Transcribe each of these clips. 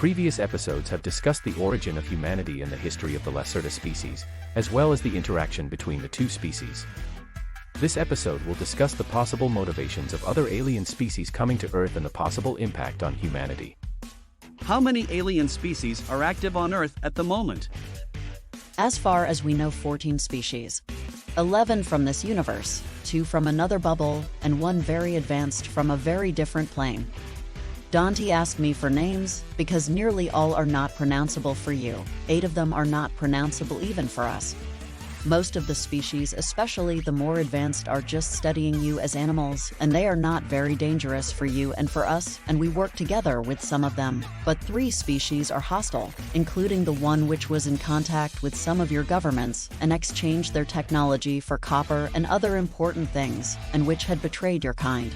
Previous episodes have discussed the origin of humanity and the history of the Lacerta species, as well as the interaction between the two species. This episode will discuss the possible motivations of other alien species coming to Earth and the possible impact on humanity. How many alien species are active on Earth at the moment? As far as we know, 14 species. 11 from this universe, 2 from another bubble, and 1 very advanced from a very different plane. Dante asked me for names, because nearly all are not pronounceable for you. 8 of them are not pronounceable even for us. Most of the species, especially the more advanced, are just studying you as animals, and they are not very dangerous for you and for us, and we work together with some of them. But 3 species are hostile, including the one which was in contact with some of your governments and exchanged their technology for copper and other important things, and which had betrayed your kind.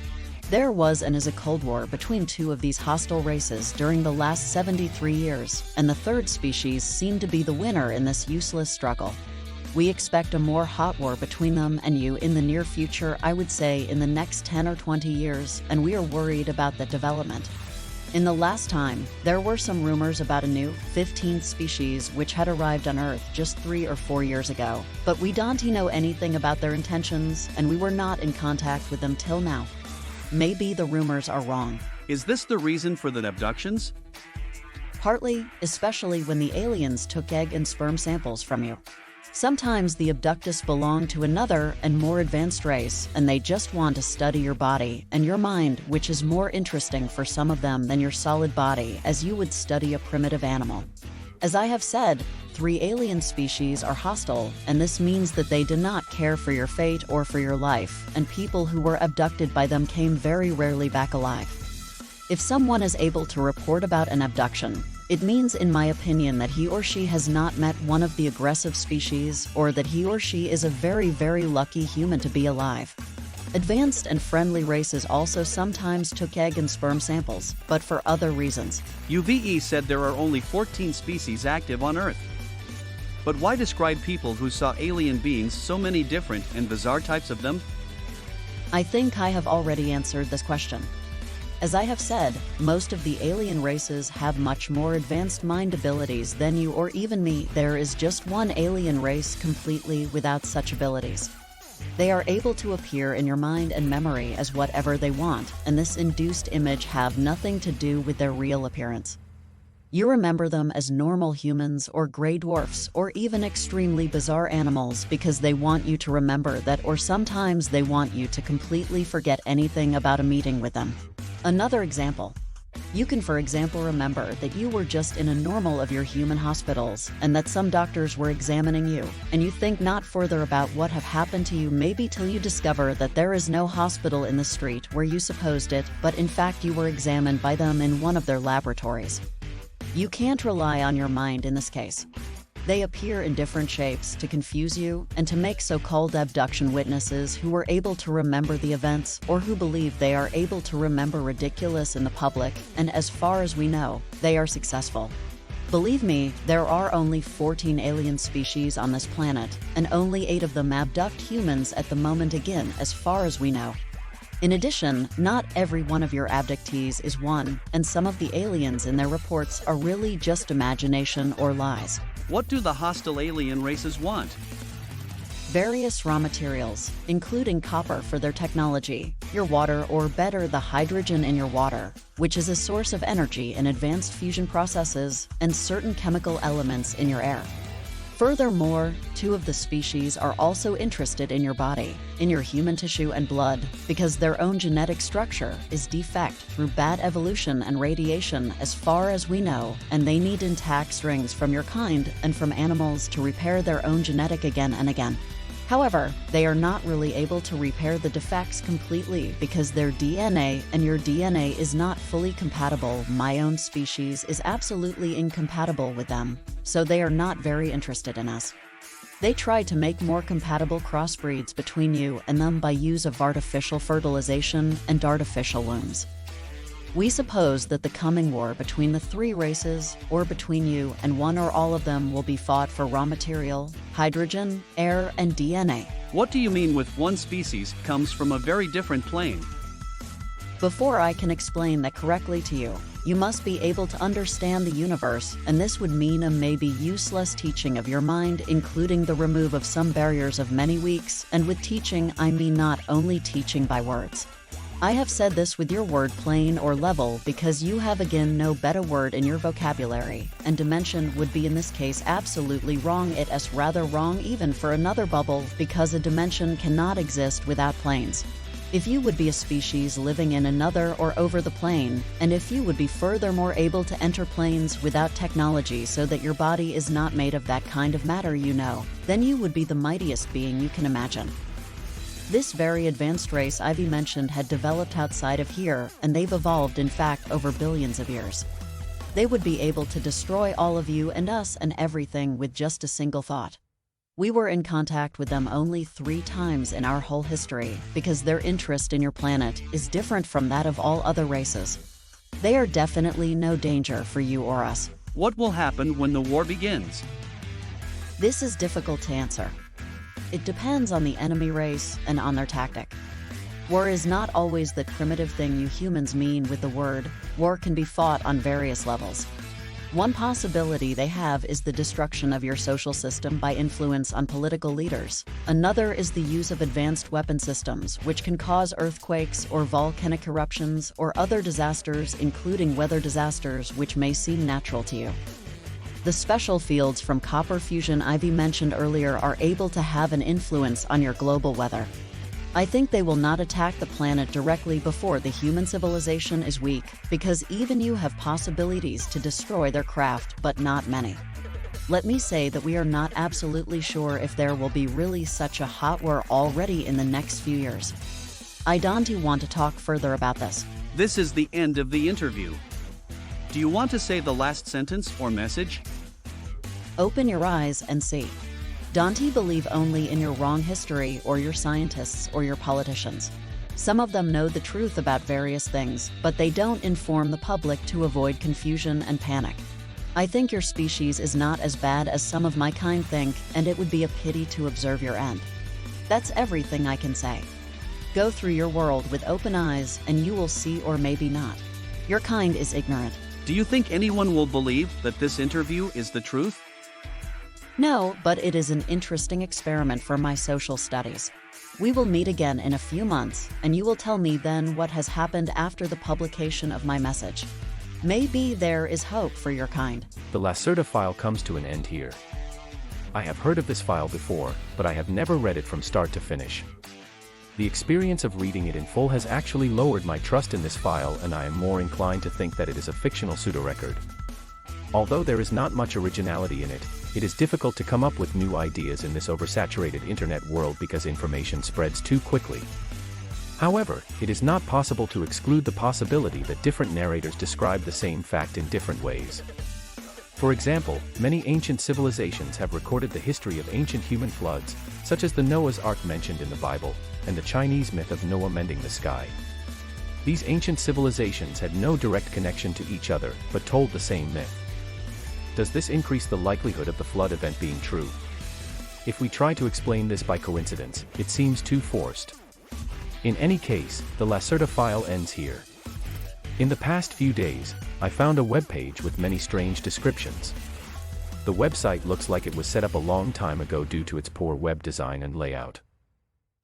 There was and is a Cold War between 2 of these hostile races during the last 73 years, and the 3rd species seemed to be the winner in this useless struggle. We expect a more hot war between them and you in the near future, I would say in the next 10 or 20 years, and we are worried about that development. In the last time, there were some rumors about a new 15th species which had arrived on Earth just 3 or 4 years ago, but we don't know anything about their intentions, and we were not in contact with them till now. Maybe the rumors are wrong. Is this the reason for the abductions? Partly, especially when the aliens took egg and sperm samples from you. Sometimes the abductees belong to another and more advanced race, and they just want to study your body and your mind, which is more interesting for some of them than your solid body, as you would study a primitive animal. As I have said, 3 alien species are hostile, and this means that they do not care for your fate or for your life, and people who were abducted by them came very rarely back alive. If someone is able to report about an abduction, it means, in my opinion, that he or she has not met one of the aggressive species, or that he or she is a very, very lucky human to be alive. Advanced and friendly races also sometimes took egg and sperm samples, but for other reasons. UVE said there are only 14 species active on Earth. But why describe people who saw alien beings, so many different and bizarre types of them? I think I have already answered this question. As I have said, most of the alien races have much more advanced mind abilities than you or even me. There is just one alien race completely without such abilities. They are able to appear in your mind and memory as whatever they want, and this induced image have nothing to do with their real appearance. You remember them as normal humans or gray dwarfs or even extremely bizarre animals because they want you to remember that, or sometimes they want you to completely forget anything about a meeting with them. Another example. You can, for example, remember that you were just in a normal of your human hospitals and that some doctors were examining you, and you think not further about what have happened to you maybe till you discover that there is no hospital in the street where you supposed it, but in fact you were examined by them in one of their laboratories. You can't rely on your mind in this case. They appear in different shapes to confuse you and to make so-called abduction witnesses who were able to remember the events or who believe they are able to remember ridiculous in the public, and as far as we know, they are successful. Believe me, there are only 14 alien species on this planet, and only 8 of them abduct humans at the moment, again, as far as we know. In addition, not every one of your abductees is one, and some of the aliens in their reports are really just imagination or lies. What do the hostile alien races want? Various raw materials, including copper for their technology, your water, or better, the hydrogen in your water, which is a source of energy in advanced fusion processes, and certain chemical elements in your air. Furthermore, 2 of the species are also interested in your body, in your human tissue and blood, because their own genetic structure is defect through bad evolution and radiation as far as we know, and they need intact strings from your kind and from animals to repair their own genetic again and again. However, they are not really able to repair the defects completely because their DNA and your DNA is not fully compatible. My own species is absolutely incompatible with them, so they are not very interested in us. They try to make more compatible crossbreeds between you and them by use of artificial fertilization and artificial wombs. We suppose that the coming war between the 3 races, or between you and one or all of them, will be fought for raw material, hydrogen, air, and DNA. What do you mean with one species comes from a very different plane? Before I can explain that correctly to you, you must be able to understand the universe, and this would mean a maybe useless teaching of your mind, including the remove of some barriers of many weeks, and with teaching I mean not only teaching by words. I have said this with your word plane or level because you have again no better word in your vocabulary, and dimension would be in this case absolutely wrong. It is rather wrong even for another bubble, because a dimension cannot exist without planes. If you would be a species living in another or over the plane, and if you would be furthermore able to enter planes without technology so that your body is not made of that kind of matter, then you would be the mightiest being you can imagine. This very advanced race I've mentioned had developed outside of here, and they've evolved in fact over billions of years. They would be able to destroy all of you and us and everything with just a single thought. We were in contact with them only 3 times in our whole history, because their interest in your planet is different from that of all other races. They are definitely no danger for you or us. What will happen when the war begins? This is difficult to answer. It depends on the enemy race and on their tactic. War is not always the primitive thing you humans mean with the word. War can be fought on various levels. One possibility they have is the destruction of your social system by influence on political leaders. Another is the use of advanced weapon systems, which can cause earthquakes or volcanic eruptions or other disasters, including weather disasters, which may seem natural to you. The special fields from copper fusion Ivy mentioned earlier are able to have an influence on your global weather. I think they will not attack the planet directly before the human civilization is weak, because even you have possibilities to destroy their craft, but not many. Let me say that we are not absolutely sure if there will be really such a hot war already in the next few years. I don't want to talk further about this. This is the end of the interview. Do you want to say the last sentence or message? Open your eyes and see. Don't believe only in your wrong history or your scientists or your politicians. Some of them know the truth about various things, but they don't inform the public to avoid confusion and panic. I think your species is not as bad as some of my kind think, and it would be a pity to observe your end. That's everything I can say. Go through your world with open eyes and you will see, or maybe not. Your kind is ignorant. Do you think anyone will believe that this interview is the truth? No, but it is an interesting experiment for my social studies. We will meet again in a few months, and you will tell me then what has happened after the publication of my message. Maybe there is hope for your kind. The Lacerta File comes to an end here. I have heard of this file before, but I have never read it from start to finish. The experience of reading it in full has actually lowered my trust in this file, and I am more inclined to think that it is a fictional pseudo-record. Although there is not much originality in it, it is difficult to come up with new ideas in this oversaturated internet world because information spreads too quickly. However, it is not possible to exclude the possibility that different narrators describe the same fact in different ways. For example, many ancient civilizations have recorded the history of ancient human floods, such as the Noah's Ark mentioned in the Bible, and the Chinese myth of Noah mending the sky. These ancient civilizations had no direct connection to each other, but told the same myth. Does this increase the likelihood of the flood event being true? If we try to explain this by coincidence, it seems too forced. In any case, the Lacerta File ends here. In the past few days, I found a webpage with many strange descriptions. The website looks like it was set up a long time ago due to its poor web design and layout.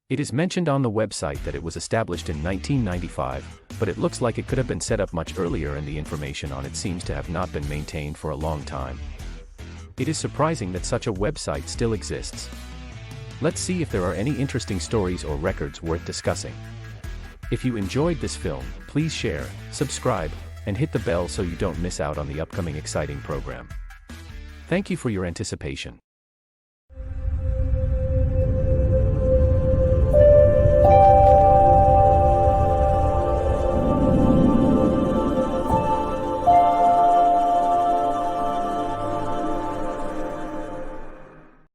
It is mentioned on the website that it was established in 1995, but it looks like it could have been set up much earlier, and the information on it seems to have not been maintained for a long time. It is surprising that such a website still exists. Let's see if there are any interesting stories or records worth discussing. If you enjoyed this film, please share, subscribe, and hit the bell so you don't miss out on the upcoming exciting program. Thank you for your anticipation.